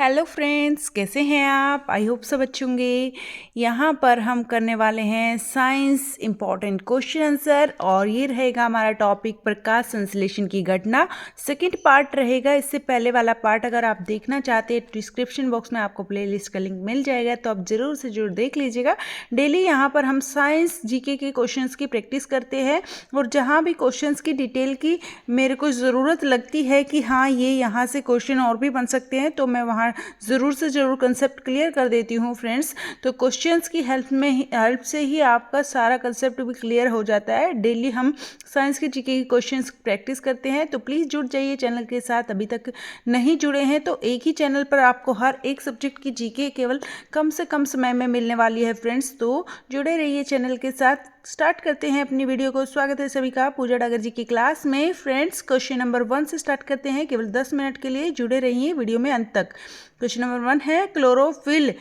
Hello friends, कैसे हैं आप? आई होप सब अच्छे होंगे। यहाँ पर हम करने वाले हैं साइंस इम्पॉर्टेंट क्वेश्चन आंसर और ये रहेगा हमारा टॉपिक प्रकाश संश्लेषण की घटना। सेकंड पार्ट रहेगा। इससे पहले वाला पार्ट अगर आप देखना चाहते हैं डिस्क्रिप्शन बॉक्स में आपको प्लेलिस्ट का लिंक मिल जाएगा, तो आप ज़रूर से ज़रूर देख लीजिएगा। डेली यहाँ पर हम साइंस जीके के क्वेश्चन की प्रैक्टिस करते हैं और जहाँ भी क्वेश्चन की डिटेल की मेरे को ज़रूरत लगती है कि हाँ ये यहाँ से क्वेश्चन और भी बन सकते हैं, तो मैं वहाँ ज़रूर से ज़रूर कंसेप्ट क्लियर कर देती हूँ फ्रेंड्स। तो क्वेश्चंस की हेल्प से ही आपका सारा कंसेप्ट भी क्लियर हो जाता है। डेली हम साइंस के जीके की क्वेश्चंस प्रैक्टिस करते हैं, तो प्लीज़ जुड़ जाइए चैनल के साथ। अभी तक नहीं जुड़े हैं तो एक ही चैनल पर आपको हर एक सब्जेक्ट की जीके केवल कम से कम समय में मिलने वाली है फ्रेंड्स, तो जुड़े रहिए चैनल के साथ। स्टार्ट करते हैं अपनी वीडियो को। स्वागत है सभी का पूजा डागर जी की क्लास में। फ्रेंड्स, क्वेश्चन नंबर 1 से स्टार्ट करते हैं। केवल 10 मिनट के लिए जुड़े रहिए वीडियो में अंत तक। क्वेश्चन नंबर 1 है, क्लोरोफिल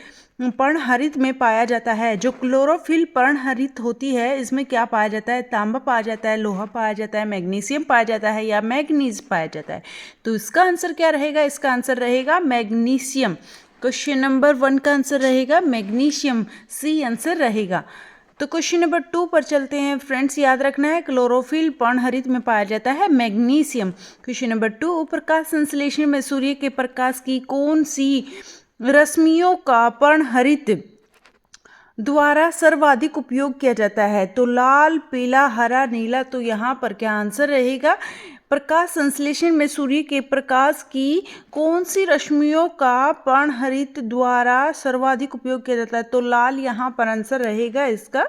पर्णहरित में पाया जाता है। जो क्लोरोफिल पर्णहरित होती है इसमें क्या पाया जाता है? तांबा पाया जाता है, लोहा पाया जाता है, मैग्नीशियम पाया जाता है या मैग्नीज पाया जाता है? तो इसका आंसर क्या रहेगा? इसका आंसर रहेगा मैग्नीशियम। क्वेश्चन नंबर 1 का आंसर रहेगा मैग्नीशियम, सी आंसर रहेगा। तो क्वेश्चन नंबर 2 पर चलते हैं फ्रेंड्स। याद रखना है क्लोरोफिल पर्णहरित में पाया जाता है मैग्नीशियम। क्वेश्चन नंबर 2, प्रकाश संश्लेषण में सूर्य के प्रकाश की कौन सी रश्मियों का पर्णहरित द्वारा सर्वाधिक उपयोग किया जाता है? तो लाल, पीला, हरा, नीला। तो यहाँ पर क्या आंसर रहेगा? प्रकाश संश्लेषण में सूर्य के प्रकाश की कौन सी रश्मियों का पर्णहरित द्वारा सर्वाधिक उपयोग किया जाता है? तो लाल यहाँ पर आंसर रहेगा इसका।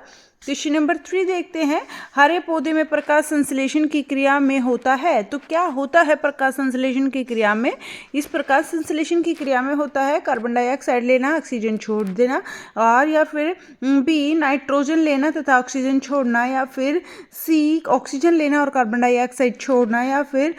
क्वेश्चन नंबर 3 देखते हैं। हरे पौधे में प्रकाश संश्लेषण की क्रिया में होता है। तो क्या होता है प्रकाश संश्लेषण की क्रिया में? इस प्रकाश संश्लेषण की क्रिया में होता है कार्बन डाइऑक्साइड लेना, ऑक्सीजन छोड़ देना, और या फिर बी नाइट्रोजन लेना तथा ऑक्सीजन छोड़ना, या फिर सी ऑक्सीजन लेना और कार्बन डाइऑक्साइड छोड़ना, या फिर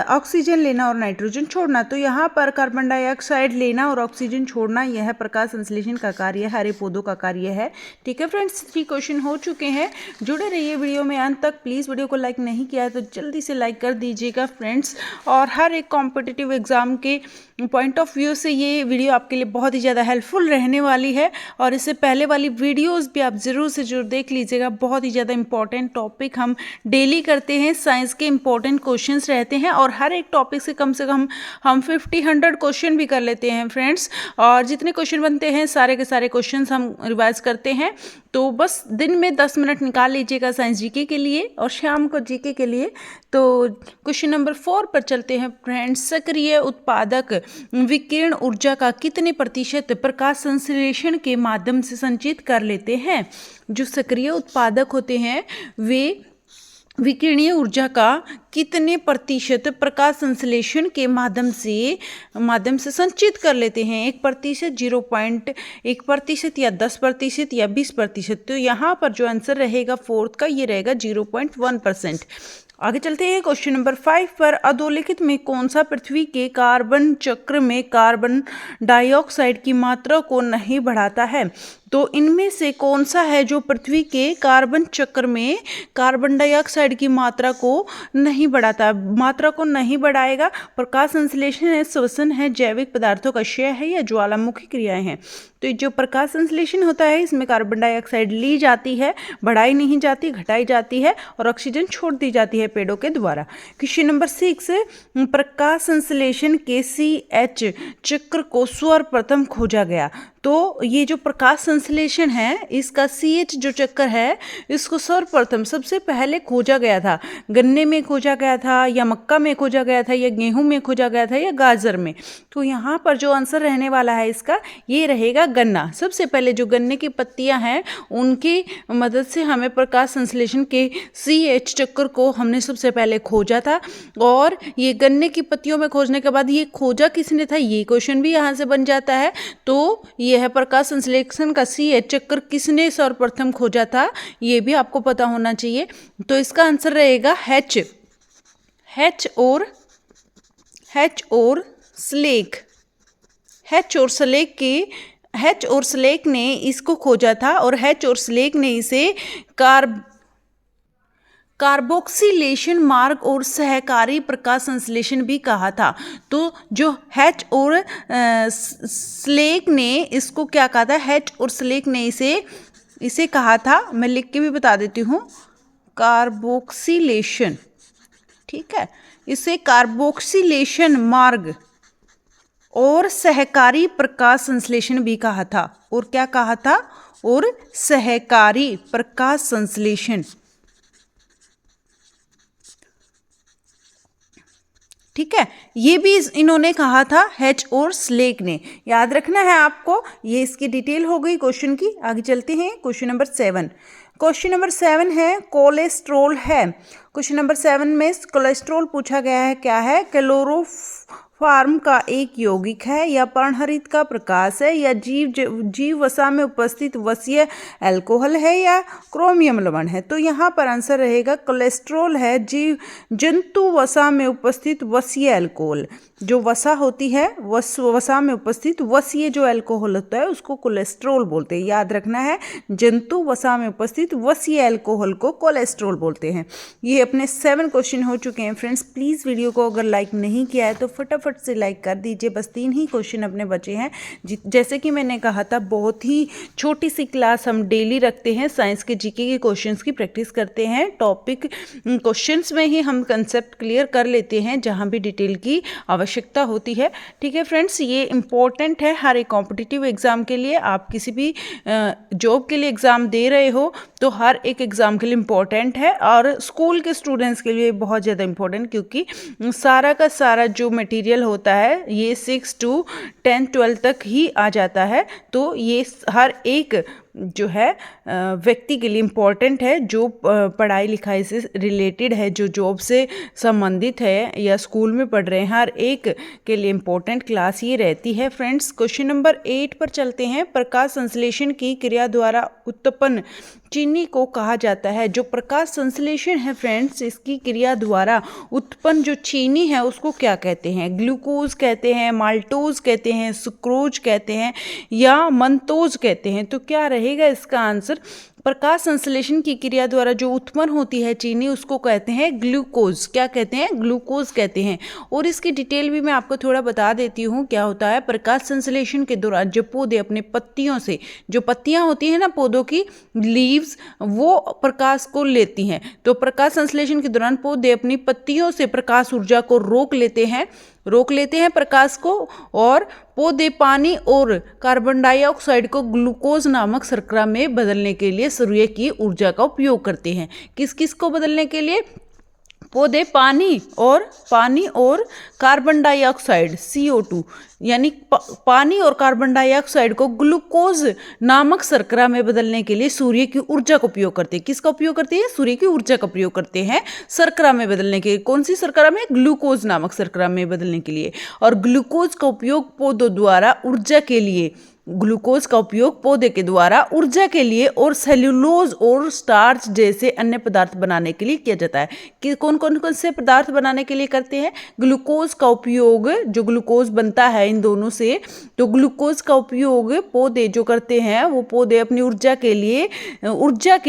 ऑक्सीजन लेना और नाइट्रोजन छोड़ना। तो यहाँ पर कार्बन डाइऑक्साइड लेना और ऑक्सीजन छोड़ना यह प्रकाश संश्लेषण का कार्य है, हरे पौधों का कार्य है। ठीक है फ्रेंड्स, 3 क्वेश्चन हो चुके हैं। जुड़े रहिए वीडियो में अंत तक। प्लीज़ वीडियो को लाइक नहीं किया है तो जल्दी से लाइक कर दीजिएगा फ्रेंड्स। और हर एक कॉम्पिटिटिव एग्जाम के पॉइंट ऑफ व्यू से ये वीडियो आपके लिए बहुत ही ज़्यादा हेल्पफुल रहने वाली है। और इससे पहले वाली वीडियोस भी आप ज़रूर से ज़रूर देख लीजिएगा। बहुत ही ज़्यादा इंपॉर्टेंट टॉपिक हम डेली करते हैं। साइंस के इंपॉर्टेंट क्वेश्चंस रहते हैं और हर एक टॉपिक से कम हम 50-100 क्वेश्चन भी कर लेते हैं फ्रेंड्स। और जितने क्वेश्चन बनते हैं सारे के सारे क्वेश्चन हम रिवाइज करते हैं। तो बस दिन में 10 मिनट निकाल लीजिएगा साइंस जीके के लिए और शाम को जीके के लिए। तो क्वेश्चन नंबर 4 पर चलते हैं फ्रेंड्स। सक्रिय उत्पादक विकिरण ऊर्जा का कितने प्रतिशत प्रकाश संश्लेषण के माध्यम से संचित कर लेते हैं? जो सक्रिय उत्पादक होते हैं वे विकिरणीय ऊर्जा का कितने प्रतिशत प्रकाश संश्लेषण के माध्यम से संचित कर लेते हैं? 1%, 0.1% या 10% या 20%? तो यहाँ पर जो आंसर रहेगा 4th का, ये रहेगा 0.1%। आगे चलते हैं क्वेश्चन नंबर 5 पर। अधोलिखित में कौन सा पृथ्वी के कार्बन चक्र में कार्बन डाइऑक्साइड की मात्रा को नहीं बढ़ाता है? तो इनमें से कौन सा है जो पृथ्वी के कार्बन चक्र में कार्बन डाइऑक्साइड की मात्रा को नहीं बढ़ाता? मात्रा को नहीं बढ़ाएगा। प्रकाश संश्लेषण है, श्वसन है, जैविक पदार्थों का क्षय है या ज्वालामुखी क्रियाएं हैं? तो जो प्रकाश संश्लेषण होता है इसमें कार्बन डाइऑक्साइड ली जाती है, बढ़ाई नहीं जाती, घटाई जाती है, और ऑक्सीजन छोड़ दी जाती है पेड़ों के द्वारा। क्वेश्चन नंबर 6, प्रकाश संश्लेषण के CH चक्र को सर्वप्रथम खोजा गया। तो ये जो प्रकाश संश्लेषण है इसका CH जो चक्कर है इसको सर्वप्रथम सबसे पहले खोजा गया था। गन्ने में खोजा गया था या मक्का में खोजा गया था या गेहूं में खोजा गया था या गाजर में? तो यहाँ पर जो आंसर रहने वाला है इसका ये रहेगा गन्ना। सबसे पहले जो गन्ने की पत्तियां हैं उनकी मदद से हमें प्रकाश संश्लेषण के CH चक्कर को हमने सबसे पहले खोजा था। और ये गन्ने की पत्तियों में खोजने के बाद ये खोजा किसने था, ये क्वेश्चन भी यहाँ से बन जाता है। तो यह प्रकाश संश्लेषण का CH चक्कर किसने सर्वप्रथम खोजा था ये भी आपको पता होना चाहिए। तो इसका आंसर रहेगा H और स्लेक। H और स्लेक ने इसको खोजा था और H और स्लेक ने इसे कार्बोक्सिलेशन मार्ग और सहकारी प्रकाश संश्लेषण भी कहा था। तो जो हैच और स्लेक ने इसको क्या कहा था, हैच और स्लेक ने इसे कहा था, मैं लिख के भी बता देती हूँ, कार्बोक्सिलेशन, ठीक है, इसे कार्बोक्सिलेशन मार्ग और सहकारी प्रकाश संश्लेषण भी कहा था। और क्या कहा था, और सहकारी प्रकाश संश्लेषण, ठीक है, ये भी इन्होंने कहा था, हैच और स्लेक ने। याद रखना है आपको, ये इसकी डिटेल हो गई क्वेश्चन की। आगे चलते हैं क्वेश्चन नंबर 7। क्वेश्चन नंबर 7 है कोलेस्ट्रॉल है। क्वेश्चन नंबर 7 में कोलेस्ट्रॉल पूछा गया है, क्या है, क्लोरोफॉर्म का एक यौगिक है या पर्णहरित का प्रकाश है या जीव वसा में उपस्थित वसीय अल्कोहल है या क्रोमियम लवण है। तो यहाँ पर आंसर रहेगा कोलेस्ट्रॉल है जंतु वसा में उपस्थित वसीय अल्कोहल। जो वसा होती है, वसा में उपस्थित वसीय जो अल्कोहल होता है उसको कोलेस्ट्रॉल बोलते हैं। याद रखना है, जंतु वसा में उपस्थित वसीय अल्कोहल को कोलेस्ट्रॉल बोलते हैं। ये अपने 7 क्वेश्चन हो चुके हैं फ्रेंड्स। प्लीज़ वीडियो को अगर लाइक नहीं किया है तो फटाफट से लाइक कर दीजिए। बस 3 ही क्वेश्चन अपने बचे हैं। जैसे कि मैंने कहा था, बहुत ही छोटी सी क्लास हम डेली रखते हैं, साइंस के जीके के क्वेश्चंस की प्रैक्टिस करते हैं। टॉपिक क्वेश्चंस में ही हम कंसेप्ट क्लियर कर लेते हैं जहाँ भी डिटेल की आवश्यकता होती है। ठीक है फ्रेंड्स, ये इंपॉर्टेंट है हर एक कॉम्पिटिटिव एग्जाम के लिए। आप किसी भी जॉब के लिए एग्ज़ाम दे रहे हो तो हर एक एग्ज़ाम के लिए इम्पोर्टेंट है, और स्कूल के स्टूडेंट्स के लिए बहुत ज़्यादा इम्पोर्टेंट, क्योंकि सारा का सारा जो मटेरियल होता है ये 6 to 10 12 तक ही आ जाता है। तो ये हर एक जो है व्यक्ति के लिए इम्पॉर्टेंट है, जो पढ़ाई लिखाई से रिलेटेड है, जो जॉब से संबंधित है या स्कूल में पढ़ रहे हैं, हर एक के लिए इम्पॉर्टेंट क्लास ये रहती है फ्रेंड्स। क्वेश्चन नंबर 8 पर चलते हैं। प्रकाश संश्लेषण की क्रिया द्वारा उत्पन्न चीनी को कहा जाता है। जो प्रकाश संश्लेषण है फ्रेंड्स, इसकी क्रिया द्वारा उत्पन्न जो चीनी है उसको क्या कहते हैं? ग्लूकोज कहते हैं, माल्टोज कहते हैं, सुक्रोज कहते हैं या मंतोज कहते हैं। तो क्या रहेगा इसका आंसर? प्रकाश संश्लेषण की क्रिया द्वारा जो उत्पन्न होती है चीनी उसको कहते हैं ग्लूकोज। क्या कहते हैं? ग्लूकोज कहते हैं। और इसकी डिटेल भी मैं आपको थोड़ा बता देती हूँ। क्या होता है, प्रकाश संश्लेषण के दौरान जो पौधे अपने पत्तियों से, जो पत्तियाँ होती हैं ना पौधों की, लीव्स, वो प्रकाश को लेती हैं। तो प्रकाश संश्लेषण के दौरान पौधे अपनी पत्तियों से प्रकाश ऊर्जा को रोक लेते हैं प्रकाश को, और पौधे पानी और कार्बन डाइऑक्साइड को ग्लूकोज नामक शर्करा में बदलने के लिए सूर्य की ऊर्जा का उपयोग करते हैं। किस किस को बदलने के लिए? पौधे पानी और कार्बन डाइऑक्साइड CO2 यानी पानी और कार्बन डाइऑक्साइड को ग्लूकोज नामक शर्करा में बदलने के लिए सूर्य की ऊर्जा का उपयोग करते हैं। किसका उपयोग करते हैं? सूर्य की ऊर्जा का उपयोग करते हैं शर्करा में बदलने के लिए। कौन सी शर्करा में? ग्लूकोज नामक शर्करा में बदलने के लिए। और ग्लूकोज का उपयोग पौधों द्वारा ऊर्जा के लिए, ग्लूकोज का उपयोग पौधे के द्वारा ऊर्जा के लिए और सेल्यूलोज और स्टार्च जैसे अन्य पदार्थ बनाने के लिए किया जाता है। कि कौन कौन से पदार्थ बनाने के लिए करते हैं? ग्लूकोज का उपयोग, जो ग्लूकोज बनता है इन दोनों से, तो ग्लूकोज का उपयोग पौधे जो करते हैं वो पौधे अपनी ऊर्जा के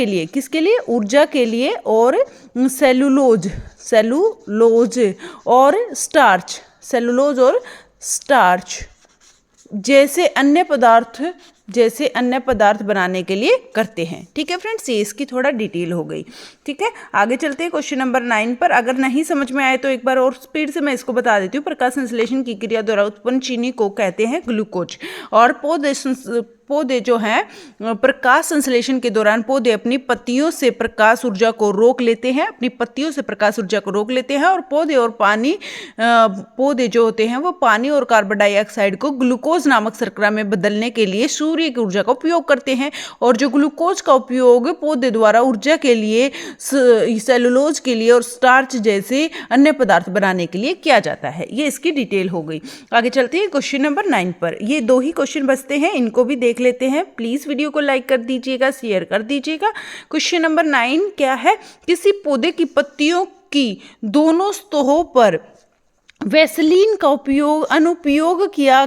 लिए किसके लिए? ऊर्जा के लिए, और सेल्यूलोज और स्टार्च जैसे अन्य पदार्थ बनाने के लिए करते हैं। ठीक है फ्रेंड्स, ये इसकी थोड़ा डिटेल हो गई। ठीक है, आगे चलते हैं क्वेश्चन नंबर 9 पर। अगर नहीं समझ में आए तो एक बार और स्पीड से मैं इसको बता देती हूँ। प्रकाश संश्लेषण की क्रिया द्वारा उत्पन्न चीनी को कहते हैं ग्लूकोज। और पौधे जो हैं प्रकाश संश्लेषण के दौरान पौधे अपनी पत्तियों से प्रकाश ऊर्जा को रोक लेते हैं, और पौधे जो होते हैं वो पानी और कार्बन डाइऑक्साइड को ग्लूकोज नामक शर्करा में बदलने के लिए सूर्य की ऊर्जा का उपयोग करते हैं। और जो ग्लूकोज का उपयोग पौधे द्वारा ऊर्जा के लिए, सेलुलोज के लिए और स्टार्च जैसे अन्य पदार्थ बनाने के लिए किया जाता है। ये इसकी डिटेल हो गई। आगे चलते हैं क्वेश्चन नंबर 9 पर। ये 2 ही क्वेश्चन बचते हैं, इनको भी देख लेते हैं। प्लीज वीडियो को लाइक कर दीजिएगा, शेयर कर दीजिएगा। क्वेश्चन नंबर 9 क्या है? किसी पौधे की पत्तियों की दोनों सतहों पर वैसलीन का अनुपयोग किया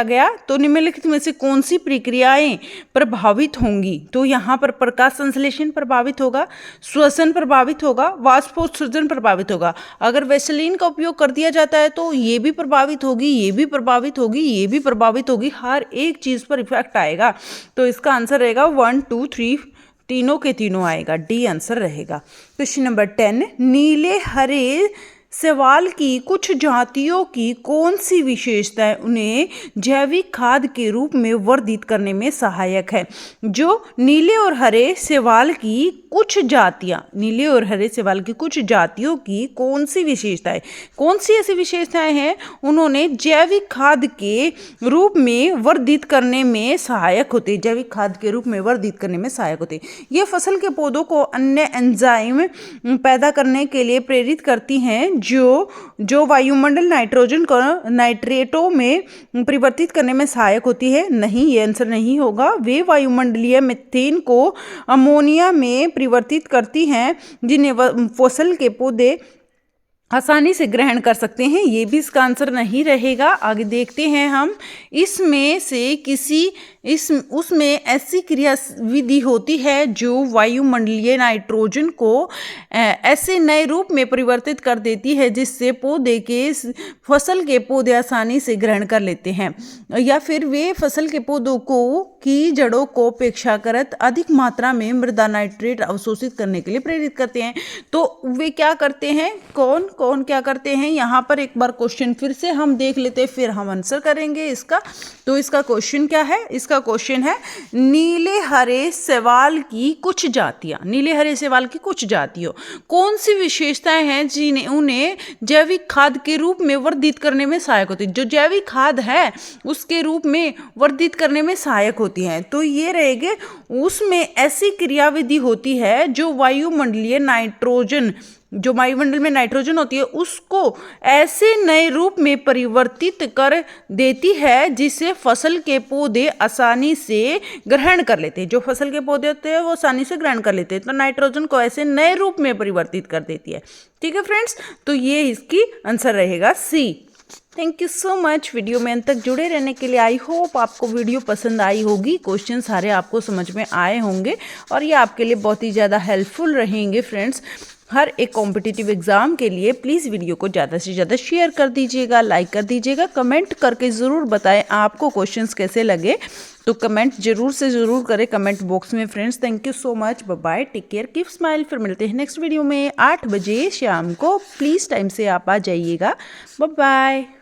गया तो निम्नलिखित में से कौन सी प्रक्रियाएं प्रभावित होंगी? तो यहाँ पर प्रकाश संश्लेषण प्रभावित होगा, श्वसन प्रभावित होगा, वाष्पोत्सर्जन प्रभावित होगा। अगर वैसलीन का उपयोग कर दिया जाता है तो ये भी प्रभावित होगी, ये भी प्रभावित होगी, ये भी प्रभावित होगी, हर एक चीज पर इफेक्ट आएगा। तो इसका आंसर रहेगा 1 2 3, तीनों के तीनों आएगा, डी आंसर रहेगा। क्वेश्चन नंबर 10, नीले हरे शैवाल की कुछ जातियों की कौन सी विशेषताएं उन्हें जैविक खाद के रूप में वर्धित करने में सहायक है? जो नीले और हरे शैवाल की कुछ जातियों की कौन सी विशेषताएं, कौन सी ऐसी विशेषताएं हैं उन्होंने जैविक खाद के रूप में वर्धित करने में सहायक होते, जैविक खाद के रूप में वर्धित करने में सहायक होते। ये फसल के पौधों को अन्य एंजाइम पैदा करने के लिए प्रेरित करती हैं जो वायुमंडल नाइट्रोजन को नाइट्रेटों में परिवर्तित करने में सहायक होती है। नहीं, ये आंसर नहीं होगा। वे वायुमंडलीय मीथेन को अमोनिया में परिवर्तित करती हैं जिन्हें फसल के पौधे आसानी से ग्रहण कर सकते हैं। ये भी इसका आंसर नहीं रहेगा। आगे देखते हैं हम, इसमें से उसमें ऐसी क्रिया विधि होती है जो वायुमंडलीय नाइट्रोजन को ऐसे नए रूप में परिवर्तित कर देती है जिससे फसल के पौधे आसानी से ग्रहण कर लेते हैं, या फिर वे फसल के पौधों की जड़ों को अपेक्षाकृत अधिक मात्रा में मृदा नाइट्रेट अवशोषित करने के लिए प्रेरित करते हैं। तो वे क्या करते हैं, कौन क्या करते हैं? यहाँ पर एक बार क्वेश्चन फिर से हम देख लेते हैं, फिर हम आंसर करेंगे इसका। तो इसका क्वेश्चन क्या है? इसका क्वेश्चन है नीले हरे शैवाल की कुछ जातियों कौन सी विशेषताएं हैं जिन्हें उन्हें जैविक खाद के रूप में वर्धित करने में सहायक होती है, जो जैविक खाद है उसके रूप में वर्धित करने में सहायक होती हैं। तो ये रहेंगे, उसमें ऐसी क्रियाविधि होती है जो वायुमंडल में नाइट्रोजन होती है उसको ऐसे नए रूप में परिवर्तित कर देती है जिसे फसल के पौधे आसानी से ग्रहण कर लेते हैं। जो फसल के पौधे होते हैं वो आसानी से ग्रहण कर लेते हैं, तो नाइट्रोजन को ऐसे नए रूप में परिवर्तित कर देती है। ठीक है फ्रेंड्स, तो ये इसकी आंसर रहेगा C. Thank you so much video में अंत तक जुड़े रहने के लिए। आई होप आपको वीडियो पसंद आई होगी, क्वेश्चन सारे आपको समझ में आए होंगे और ये आपके लिए बहुत ही ज़्यादा हेल्पफुल रहेंगे फ्रेंड्स। हर एक कॉम्पिटिटिव एग्जाम के लिए प्लीज़ वीडियो को ज़्यादा से ज़्यादा शेयर कर दीजिएगा, लाइक कर दीजिएगा, कमेंट करके ज़रूर बताएं आपको क्वेश्चंस कैसे लगे। तो कमेंट जरूर से ज़रूर करें कमेंट बॉक्स में friends. Thank you so much, bye bye, take care, keep smile. फिर मिलते हैं नेक्स्ट वीडियो में 8 बजे शाम को। प्लीज़ टाइम से आप आ जाइएगा। Bye bye.